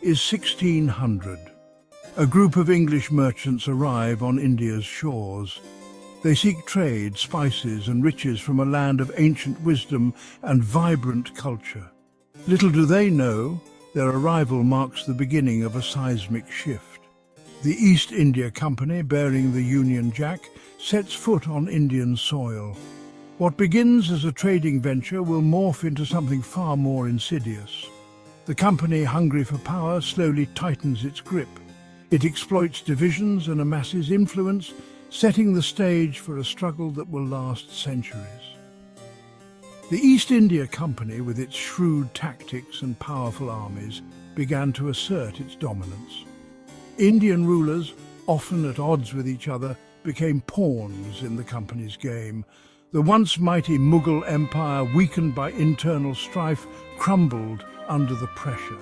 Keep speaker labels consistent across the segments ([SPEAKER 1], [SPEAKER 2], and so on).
[SPEAKER 1] is 1600. A group of English merchants arrive on India's shores. They seek trade, spices and riches from a land of ancient wisdom and vibrant culture. Little do they know, their arrival marks the beginning of a seismic shift. The East India Company, bearing the Union Jack, sets foot on Indian soil. What begins as a trading venture will morph into something far more insidious. The company, hungry for power, slowly tightens its grip. It exploits divisions and amasses influence, setting the stage for a struggle that will last centuries. The East India Company, with its shrewd tactics and powerful armies, began to assert its dominance. Indian rulers, often at odds with each other, became pawns in the company's game. The once mighty Mughal Empire, weakened by internal strife, crumbled under the pressure.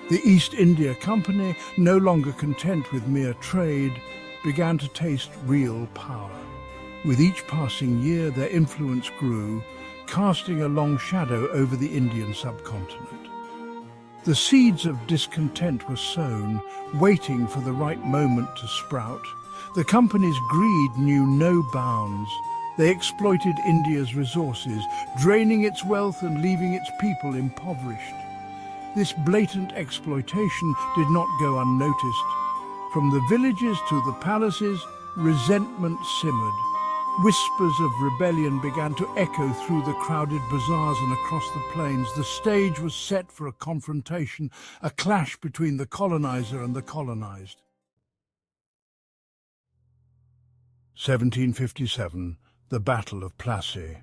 [SPEAKER 1] The East India Company, no longer content with mere trade, began to taste real power. With each passing year, their influence grew, casting a long shadow over the Indian subcontinent. The seeds of discontent were sown, waiting for the right moment to sprout. The company's greed knew no bounds. They exploited India's resources, draining its wealth and leaving its people impoverished. This blatant exploitation did not go unnoticed. From the villages to the palaces, resentment simmered. Whispers of rebellion began to echo through the crowded bazaars and across the plains. The stage was set for a confrontation, a clash between the colonizer and the colonized. 1757, the Battle of Plassey.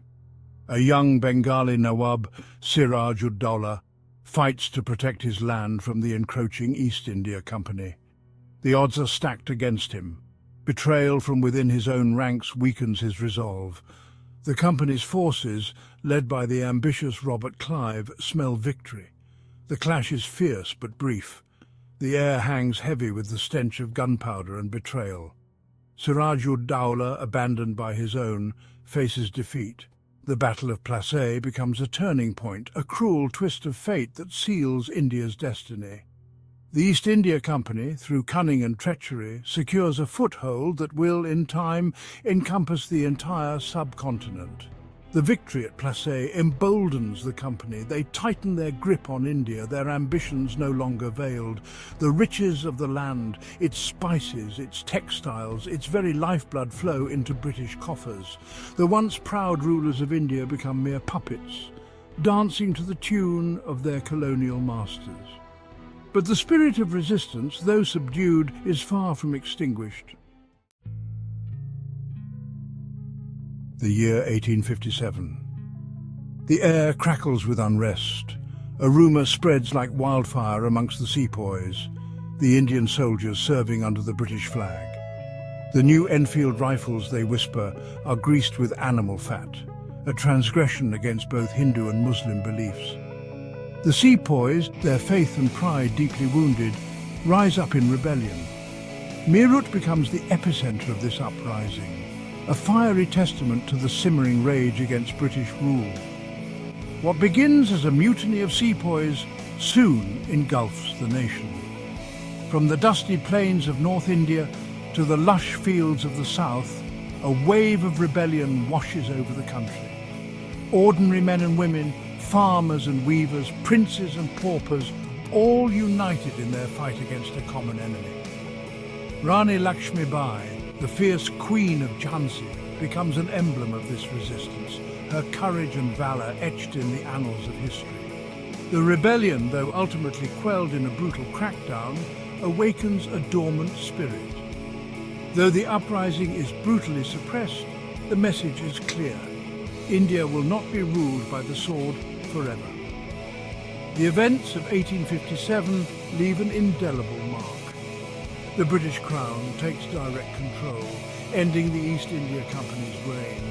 [SPEAKER 1] A young Bengali Nawab, Siraj-ud-Dowlah, fights to protect his land from the encroaching East India Company. The odds are stacked against him. Betrayal from within his own ranks weakens his resolve. The company's forces, led by the ambitious Robert Clive, smell victory. The clash is fierce but brief. The air hangs heavy with the stench of gunpowder and betrayal. Siraj-ud-Dowlah, abandoned by his own, faces defeat. The Battle of Plassey becomes a turning point, a cruel twist of fate that seals India's destiny. The East India Company, through cunning and treachery, secures a foothold that will, in time, encompass the entire subcontinent. The victory at Plassey emboldens the company. They tighten their grip on India, their ambitions no longer veiled. The riches of the land, its spices, its textiles, its very lifeblood flow into British coffers. The once proud rulers of India become mere puppets, dancing to the tune of their colonial masters. But the spirit of resistance, though subdued, is far from extinguished. The year 1857. The air crackles with unrest. A rumour spreads like wildfire amongst the sepoys, the Indian soldiers serving under the British flag. The new Enfield rifles, they whisper, are greased with animal fat, a transgression against both Hindu and Muslim beliefs. The sepoys, their faith and pride deeply wounded, rise up in rebellion. Meerut becomes the epicenter of this uprising, a fiery testament to the simmering rage against British rule. What begins as a mutiny of sepoys soon engulfs the nation. From the dusty plains of North India to the lush fields of the south, a wave of rebellion washes over the country. Ordinary men and women, farmers and weavers, princes and paupers, all united in their fight against a common enemy. Rani Lakshmi Bai, the fierce queen of Jhansi, becomes an emblem of this resistance, her courage and valour etched in the annals of history. The rebellion, though ultimately quelled in a brutal crackdown, awakens a dormant spirit. Though the uprising is brutally suppressed, the message is clear. India will not be ruled by the sword forever. The events of 1857 leave an indelible mark. The British Crown takes direct control, ending the East India Company's reign.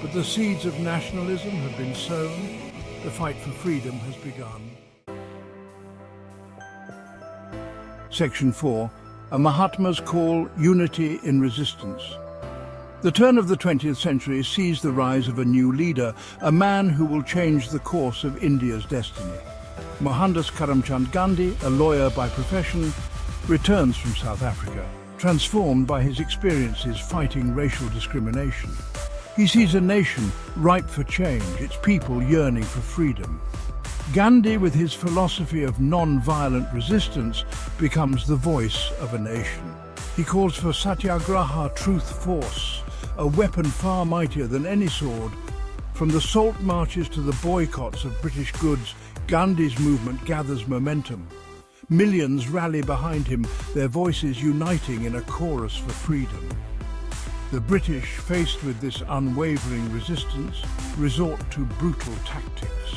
[SPEAKER 1] But the seeds of nationalism have been sown. The fight for freedom has begun. Section 4. A Mahatma's Call, Unity in Resistance. The turn of the 20th century sees the rise of a new leader, a man who will change the course of India's destiny. Mohandas Karamchand Gandhi, a lawyer by profession, returns from South Africa, transformed by his experiences fighting racial discrimination. He sees a nation ripe for change, its people yearning for freedom. Gandhi, with his philosophy of non-violent resistance, becomes the voice of a nation. He calls for satyagraha, truth force, a weapon far mightier than any sword. From the salt marches to the boycotts of British goods, Gandhi's movement gathers momentum. Millions rally behind him, their voices uniting in a chorus for freedom. The British, faced with this unwavering resistance, resort to brutal tactics.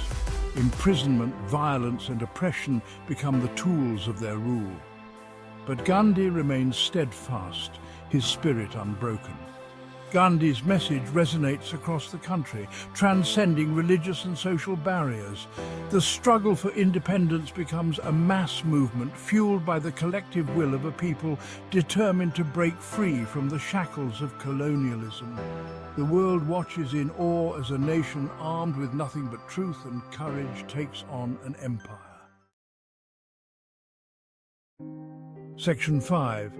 [SPEAKER 1] Imprisonment, violence and oppression become the tools of their rule. But Gandhi remains steadfast, his spirit unbroken. Gandhi's message resonates across the country, transcending religious and social barriers. The struggle for independence becomes a mass movement fueled by the collective will of a people determined to break free from the shackles of colonialism. The world watches in awe as a nation armed with nothing but truth and courage takes on an empire. Section 5.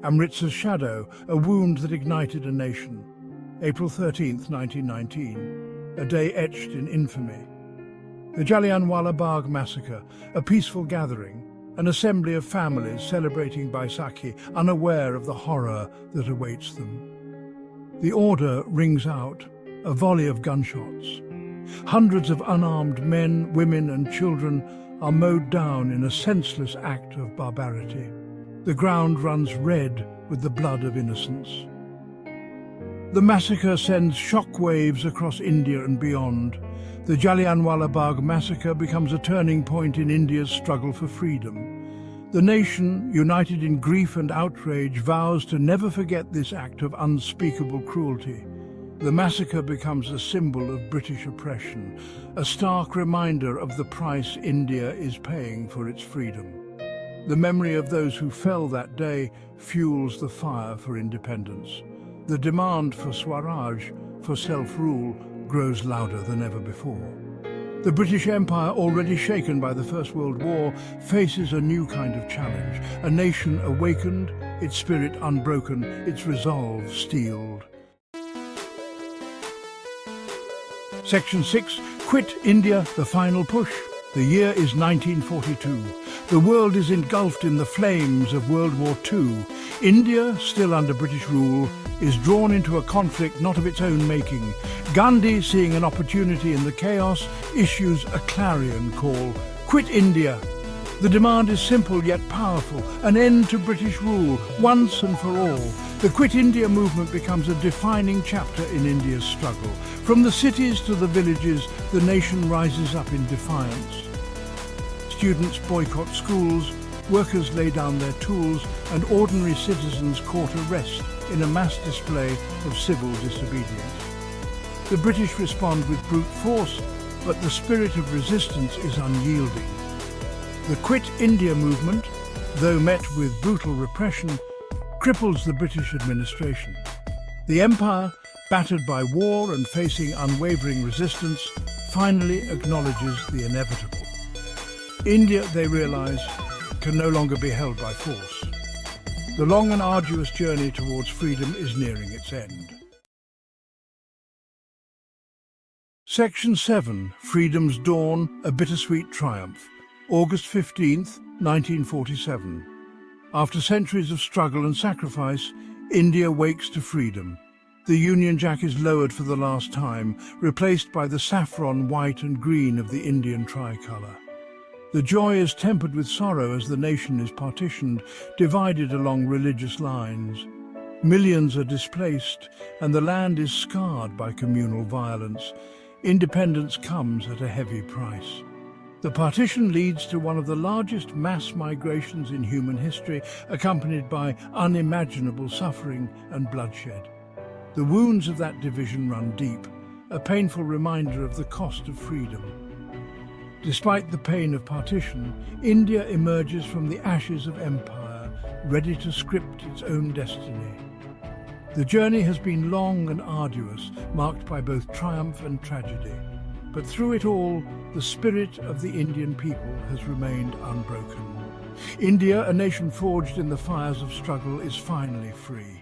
[SPEAKER 1] Amritsar's Shadow, a wound that ignited a nation. April 13, 1919, a day etched in infamy. The Jallianwala Bagh massacre, a peaceful gathering, an assembly of families celebrating Baisakhi, unaware of the horror that awaits them. The order rings out, a volley of gunshots. Hundreds of unarmed men, women and children are mowed down in a senseless act of barbarity. The ground runs red with the blood of innocents. The massacre sends shockwaves across India and beyond. The Jallianwala Bagh massacre becomes a turning point in India's struggle for freedom. The nation, united in grief and outrage, vows to never forget this act of unspeakable cruelty. The massacre becomes a symbol of British oppression, a stark reminder of the price India is paying for its freedom. The memory of those who fell that day fuels the fire for independence. The demand for Swaraj, for self-rule, grows louder than ever before. The British Empire, already shaken by the First World War, faces a new kind of challenge. A nation awakened, its spirit unbroken, its resolve steeled. Section 6. Quit India, the final push. The year is 1942. The world is engulfed in the flames of World War II. India, still under British rule, is drawn into a conflict not of its own making. Gandhi, seeing an opportunity in the chaos, issues a clarion call: quit India. The demand is simple yet powerful: an end to British rule, once and for all. The Quit India movement becomes a defining chapter in India's struggle. From the cities to the villages, the nation rises up in defiance. Students boycott schools, workers lay down their tools, and ordinary citizens court arrest in a mass display of civil disobedience. The British respond with brute force, but the spirit of resistance is unyielding. The Quit India movement, though met with brutal repression, cripples the British administration. The empire, battered by war and facing unwavering resistance, finally acknowledges the inevitable. India, they realize, can no longer be held by force. The long and arduous journey towards freedom is nearing its end. Section 7. Freedom's Dawn, a Bittersweet Triumph. August 15th, 1947. After centuries of struggle and sacrifice, India wakes to freedom. The Union Jack is lowered for the last time, replaced by the saffron, white and green of the Indian tricolour. The joy is tempered with sorrow as the nation is partitioned, divided along religious lines. Millions are displaced, and the land is scarred by communal violence. Independence comes at a heavy price. The partition leads to one of the largest mass migrations in human history, accompanied by unimaginable suffering and bloodshed. The wounds of that division run deep, a painful reminder of the cost of freedom. Despite the pain of partition, India emerges from the ashes of empire, ready to script its own destiny. The journey has been long and arduous, marked by both triumph and tragedy. But through it all, the spirit of the Indian people has remained unbroken. India, a nation forged in the fires of struggle, is finally free.